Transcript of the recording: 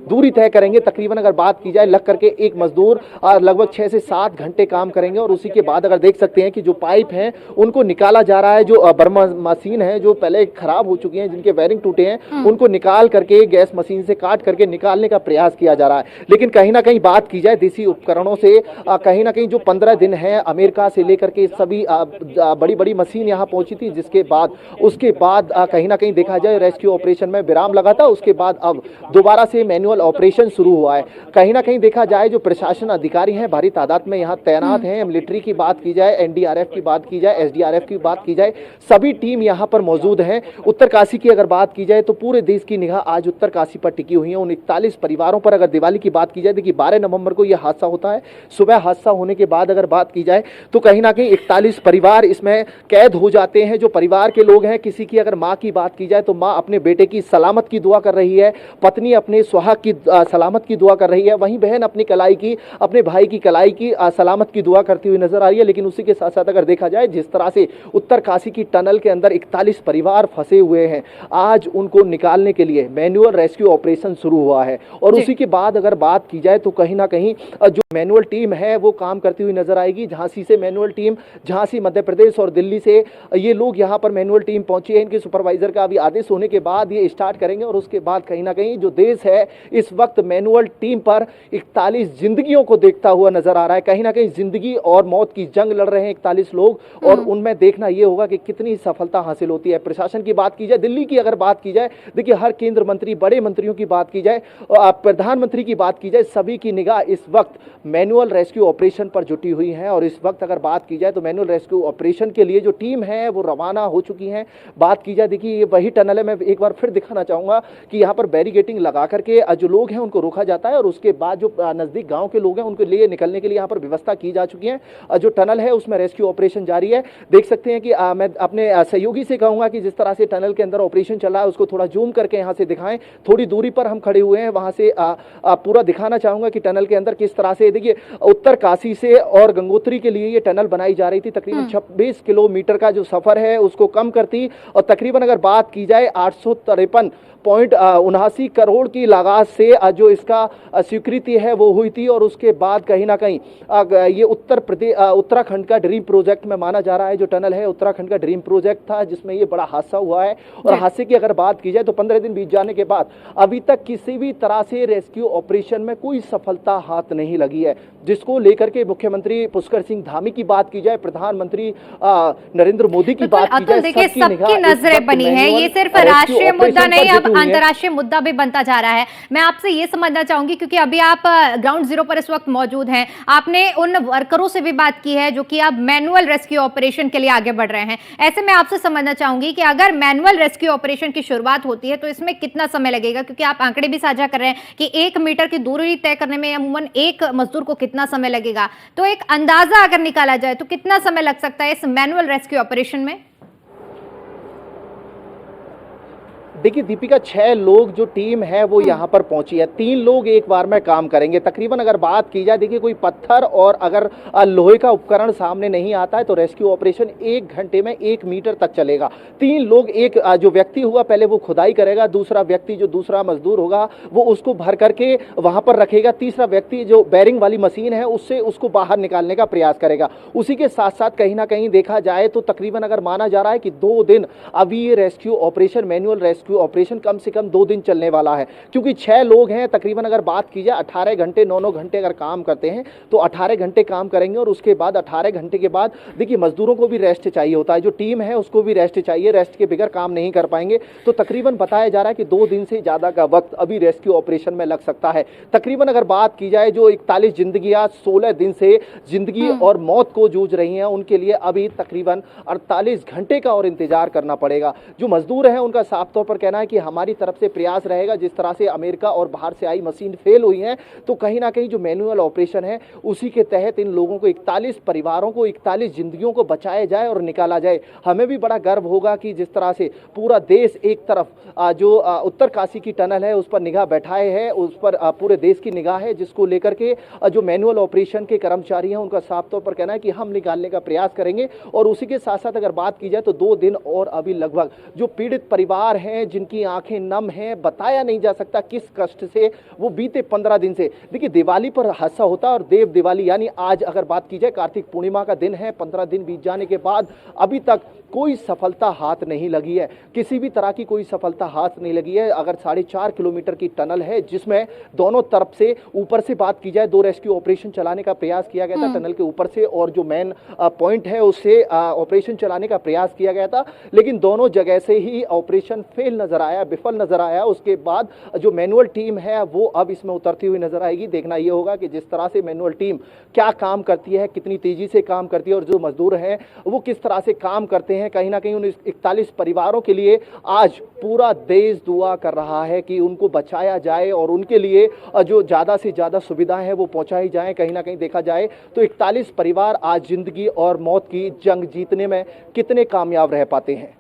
दूरी तय करेंगे। तकरीबन अगर बात की जाए लग करके एक मजदूर लगभग 6 से 7 घंटे काम करेंगे और उसी के बाद अगर देख सकते हैं कि जो पाइप हैं उनको निकाला जा रहा है। जो बर्मा मशीन है जो पहले खराब हो चुकी है, जिनके वायरिंग टूटे हैं, उनको निकाल करके गैस मशीन से काट करके निकालने का प्रयास किया जा रहा है। लेकिन कहीं ना कहीं बात की जाए देसी उपकरणों से, कहीं ना कहीं जो 15 दिन है अमेरिका से लेकर के सभी बड़ी बड़ी मशीन यहाँ पहुंची थी, जिसके बाद उसके बाद कहीं ना कहीं देखा जाए रेस्क्यू ऑपरेशन में विराम लगा था। उसके बाद अब दोबारा से मैनुअल ऑपरेशन शुरू हुआ है। कहीं ना कहीं देखा जाए जो प्रशासन अधिकारी हैं भारी तादाद में यहाँ तैनात हैं। मिलिट्री की बात की जाए, एनडीआरएफ की बात की जाए, एसडीआरएफ की बात की जाए, सभी टीम यहाँ पर मौजूद हैं। उत्तरकाशी की अगर बात की जाए तो पूरे देश की निगाह आज उत्तरकाशी पर टिकी हुई है। उन 41 परिवारों पर अगर दिवाली की बात की जाए, देखिए 12 नवंबर को यह हादसा होता है। सुबह हादसा होने के बाद अगर बात की जाए तो कहीं ना कहीं 41 परिवार इसमें कैद हो जाते हैं। जो परिवार के लोग हैं, किसी की अगर माँ की बात की जाए तो माँ अपने बेटे की सलामत की दुआ कर रही है, पत्नी अपने सुहाग की सलामत की दुआ कर रही है, वहीं बहन अपनी कलाई की, अपने भाई की कलाई की सलामत की दुआ करती हुई नजर आ रही है। लेकिन उसी के साथ साथ अगर देखा जाए जिस तरह से उत्तरकाशी की टनल के अंदर 41 परिवार फंसे हुए हैं, आज उनको निकालने के लिए मैनुअल रेस्क्यू ऑपरेशन शुरू हुआ है। और उसी के बाद अगर बात की जाए तो कहीं ना कहीं जो मैनुअल टीम है वो काम करती हुई नजर आएगी। झांसी से मैनुअल टीम, झांसी मध्य प्रदेश और दिल्ली से ये लोग यहाँ पर मैनुअल टीम पहुंची है। इनके सुपरवाइजर का अभी आदेश होने के बाद ये स्टार्ट करेंगे और उसके बाद कहीं ना कहीं जो देश है इस वक्त मैनुअल टीम पर 41 जिंदगियों को देखता हुआ नजर आ रहा है। कहीं ना कहीं जिंदगी और मौत की जंग लड़ रहे हैं 41 लोग, और उनमें देखना यह होगा कि कितनी सफलता हासिल होती है। प्रशासन की बात की जाए, दिल्ली की अगर बात की जाए, देखिए हर केंद्र मंत्री, बड़े मंत्रियों की बात की जाए, प्रधानमंत्री की बात की जाए, सभी की निगाह इस वक्त मैनुअल रेस्क्यू ऑपरेशन पर जुटी हुई है। और इस वक्त अगर बात की जाए तो मैनुअल रेस्क्यू ऑपरेशन के लिए जो टीम है वो रवाना हो चुकी है। बात की जाए, देखिए ये वही टनल है, मैं एक बार फिर दिखाना चाहूंगा कि यहाँ पर बैरिकेटिंग लगा करके जो लोग हैं उनको रोका जाता है और उसके बाद जो नजदीक गांव के लोग हैं उनके लिए निकलने के लिए यहाँ पर व्यवस्था की जा चुकी है। जो टनल है उसमें रेस्क्यू ऑपरेशन जारी है। देख सकते हैं कि मैं अपने सहयोगी से कहूंगा कि जिस तरह से टनल के अंदर ऑपरेशन चल रहा है उसको थोड़ा जूम करके यहाँ से दिखाएं। थोड़ी दूरी पर हम खड़े हुए हैं, वहां से पूरा दिखाना चाहूंगा कि टनल के अंदर किस तरह से, देखिए उत्तरकाशी से और गंगोत्री के लिए ये टनल बनाई जा रही थी। तकरीबन 26 किलोमीटर का जो सफर है उसको कम करती, और तकरीबन अगर बात की जाए 853.79 करोड़ की लागत से जो इसका स्वीकृति है वो हुई थी। और उसके बाद कहीं ना कहीं ये उत्तराखंड का ड्रीम प्रोजेक्ट में माना जा रहा है। जो टनल है उत्तराखंड का ड्रीम प्रोजेक्ट था जिसमें ये बड़ा हादसा हुआ है। और हादसे की अगर बात की जाए तो 15 दिन बीत जाने के बाद अभी तक किसी भी तरह से रेस्क्यू ऑपरेशन में कोई सफलता हाथ नहीं लगी है, जिसको लेकर के मुख्यमंत्री पुष्कर सिंह धामी की बात की जाए, प्रधानमंत्री नरेंद्र मोदी की बात की जाए, देखिए सबकी नजरें बनी है। ये सिर्फ राष्ट्रीय मुद्दा नहीं, अब अंतर्राष्ट्रीय मुद्दा भी बनता जा रहा है। मैं आपसे ये समझना चाहूंगी, क्योंकि अभी आप ग्राउंड जीरो पर इस वक्त मौजूद हैं, आपने उन वर्करों से भी बात की है जो कि अब मैनुअल रेस्क्यू ऑपरेशन के लिए आगे बढ़ रहे हैं। ऐसे में आपसे समझना चाहूंगी कि अगर मैनुअल रेस्क्यू ऑपरेशन की शुरुआत होती है तो इसमें कितना समय लगेगा, क्योंकि आप आंकड़े भी साझा कर रहे हैं कि 1 मीटर की दूरी तय करने में अमूमन एक मजदूर को कितना समय लगेगा। तो एक अंदाजा अगर निकाला जाए तो कितना समय लग सकता है इस मैनुअल रेस्क्यू ऑपरेशन में? देखिए दीपिका, 6 लोग जो टीम है वो यहाँ पर पहुंची है। 3 लोग एक बार में काम करेंगे। तकरीबन अगर बात की जाए, देखिए कोई पत्थर और अगर लोहे का उपकरण सामने नहीं आता है तो रेस्क्यू ऑपरेशन 1 घंटे में 1 मीटर तक चलेगा। 3 लोग, एक जो व्यक्ति हुआ पहले वो खुदाई करेगा, दूसरा व्यक्ति जो दूसरा मजदूर होगा वो उसको भर करके वहां पर रखेगा, तीसरा व्यक्ति जो बैरिंग वाली मशीन है उससे उसको बाहर निकालने का प्रयास करेगा। उसी के साथ साथ कहीं ना कहीं देखा जाए तो तकरीबन अगर माना जा रहा है कि 2 दिन अभी ये rescue operation, manual rescue operation कम से कम 2 दिन चलने वाला है, क्योंकि 6 लोग हैं। तकरीबन अगर बात की जाए 18 घंटे 9-9 घंटे अगर काम करते हैं तो 18 घंटे काम करेंगे और उसके बाद 18 घंटे के बाद देखिए मजदूरों को भी रेस्ट चाहिए होता है, जो टीम है उसको भी रेस्ट चाहिए, रेस्ट के बगैर काम नहीं कर पाएंगे। तो तकरीबन बताया जा रहा है कि 2 दिन से ज्यादा का वक्त अभी रेस्क्यू ऑपरेशन में लग सकता है। तकरीबन अगर बात की जाए जो 41 जिंदगियां 16 दिन से जिंदगी और मौत को जूझ रही हैं, उनके लिए अभी तकरीबन 48 घंटे का और इंतजार करना पड़ेगा। जो मजदूर हैं उनका साफ तौर पर कहना है कि हमारी तरफ से प्रयास रहेगा, जिस तरह से अमेरिका और बाहर से आई मशीन फेल हुई है तो कहीं ना कहीं जो मैनुअल ऑपरेशन है उसी के तहत इन लोगों को 41 परिवारों को 41 जिंदगियों को बचाया जाए और निकाला जाए। हमें भी बड़ा गर्व होगा कि जिस तरह से पूरा देश एक तरफ जो उत्तरकाशी की टनल है उस पर निगाह बैठाए है, उस पर पूरे देश की निगाह है, जिसको लेकर के जो मैनुअल ऑपरेशन के कर्मचारी हैं उनका साफ तौर पर कहना है कि हम निकालने का प्रयास करेंगे। और उसी के साथ साथ अगर बात की जाए तो 2 दिन और अभी लगभग जो पीड़ित परिवार हैं जिनकी आंखें नम हैं, बताया नहीं जा सकता किस कष्ट से वो बीते 15 दिन से। देखिए, दिवाली पर हादसा होता है और देव दिवाली यानी आज अगर बात की जाए कार्तिक पूर्णिमा का दिन है, 15 दिन बीत जाने के बाद अभी तक कोई सफलता हाथ नहीं लगी है, किसी भी तरह की कोई सफलता हाथ नहीं लगी है। अगर 4.5 किलोमीटर की टनल है जिसमें दोनों तरफ से ऊपर से बात की जाए 2 रेस्क्यू ऑपरेशन चलाने का प्रयास किया गया था टनल के ऊपर से, और जो मेन पॉइंट है उससे ऑपरेशन चलाने का प्रयास किया गया था, लेकिन दोनों जगह से ही ऑपरेशन फेल नजर आया, विफल नजर आया। उसके बाद जो मैनुअल टीम है वो अब इसमें उतरती हुई नजर आएगी। देखना यह होगा कि जिस तरह से मैनुअल टीम क्या काम करती है, कितनी तेजी से काम करती है, और जो मजदूर हैं वो किस तरह से काम करते हैं। कहीं ना कहीं उन 41 परिवारों के लिए आज पूरा देश दुआ कर रहा है कि उनको बचाया जाए और उनके लिए जो ज्यादा से ज्यादा सुविधाएं हैं वो पहुंचाई जाए। कहीं ना कहीं देखा जाए तो 41 परिवार आज जिंदगी और मौत की जंग जीतने में कितने कामयाब रह पाते हैं।